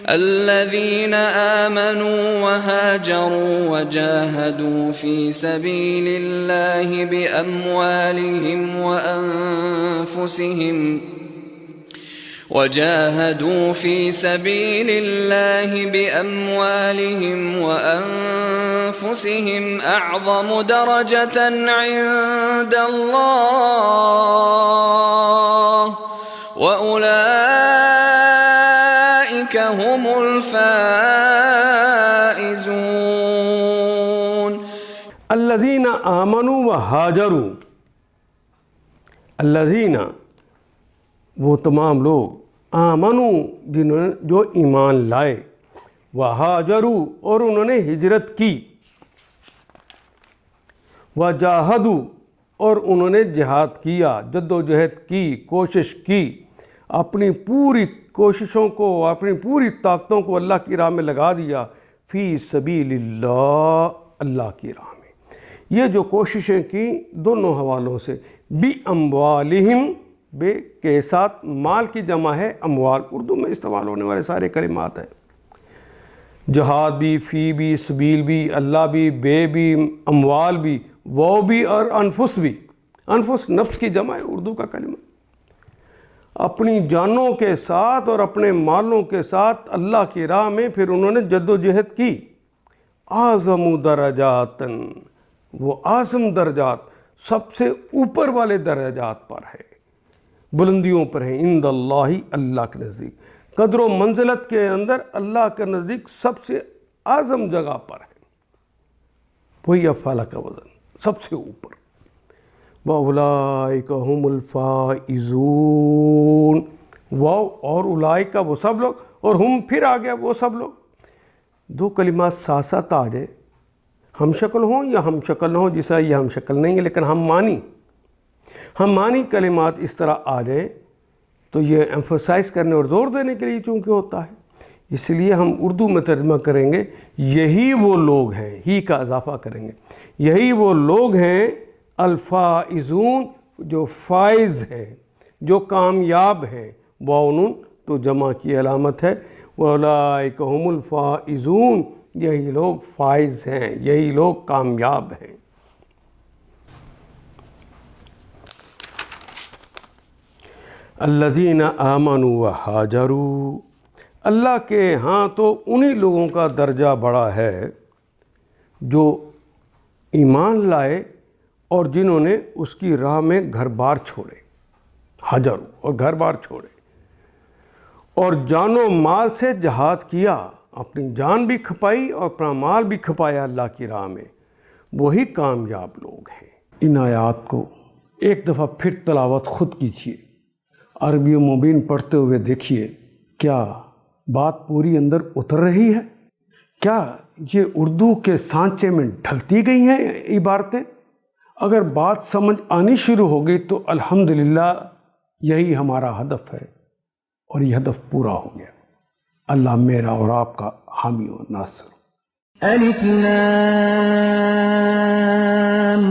الذين آمنوا وهاجروا وجاهدوا في سبيل الله بأموالهم وأنفسهم أعظم درجة عند الله وأولئك هم الفائزون. الذين آمنوا وهاجروا، الذين وہ تمام لوگ، آمنوا جو ایمان لائے، وہاجروا اور انہوں نے ہجرت کی، وجاہدوا اور انہوں نے جہاد کیا، جد و جہد کی، کوشش کی، اپنی پوری کوششوں کو، اپنی پوری طاقتوں کو اللہ کی راہ میں لگا دیا، فی سبیل اللہ، اللہ کی راہ میں۔ یہ جو کوششیں کی دونوں حوالوں سے، بی اموالہم، بے کے ساتھ مال کی جمع ہے اموال، اردو میں استعمال ہونے والے سارے کلمات ہیں، جہاد بھی، فی بھی، سبیل بھی، اللہ بھی، بے بھی، اموال بھی، وہ بھی، اور انفس بھی۔ انفس نفس کی جمع ہے اردو کا کلمہ۔ اپنی جانوں کے ساتھ اور اپنے مالوں کے ساتھ اللہ کی راہ میں پھر انہوں نے جد و جہد کی۔ اعظم درجاتن، وہ اعظم درجات سب سے اوپر والے درجات پر ہے، بلندیوں پر ہیں، عند اللہ، اللہ کے نزدیک، قدر و منزلت کے اندر اللہ کے نزدیک سب سے اعظم جگہ پر ہے، وہی افعال کا وزن سب سے اوپر۔ وَأُولَئِكَ هُمُ الْفَائِزُونَ، واو اور اولئک وہ سب لوگ، اور ہم پھر آ گیا وہ سب لوگ۔ دو کلمات ساتھ ساتھ آ جائے، ہم شکل ہوں یا ہم شکل نہ ہوں، جیسا یہ ہم شکل نہیں ہے لیکن ہم معنی کلمات اس طرح آ جائے تو یہ ایمفسائز کرنے اور زور دینے کے لیے چونکہ ہوتا ہے، اس لیے ہم اردو میں ترجمہ کریں گے، یہی وہ لوگ ہیں، ہی کا اضافہ کریں گے، یہی وہ لوگ ہیں الفائزون، جو فائز ہیں، جو کامیاب ہیں۔ واؤن تو جمع کی علامت ہے، وَأُولَئِكَ هُمُ الْفَائِزُونَ، یہی لوگ فائز ہیں، یہی لوگ کامیاب ہیں۔ الذین آمنوا وہاجروا، اللہ کے ہاں تو انہی لوگوں کا درجہ بڑا ہے جو ایمان لائے اور جنہوں نے اس کی راہ میں گھر بار چھوڑے، ہاجروا اور گھر بار چھوڑے، اور جان و مال سے جہاد کیا، اپنی جان بھی کھپائی اور اپنا مال بھی کھپایا اللہ کی راہ میں، وہی کامیاب لوگ ہیں۔ ان آیات کو ایک دفعہ پھر تلاوت خود کیجیے، عربی و مبین پڑھتے ہوئے دیکھیے، کیا بات پوری اندر اتر رہی ہے؟ کیا یہ اردو کے سانچے میں ڈھلتی گئی ہیں عبارتیں؟ اگر بات سمجھ آنی شروع ہو گئی تو الحمدللہ یہی ہمارا ہدف ہے، اور یہ ہدف پورا ہو گیا۔ اللہ میرا اور آپ کا حامی و ناصر۔ الف لام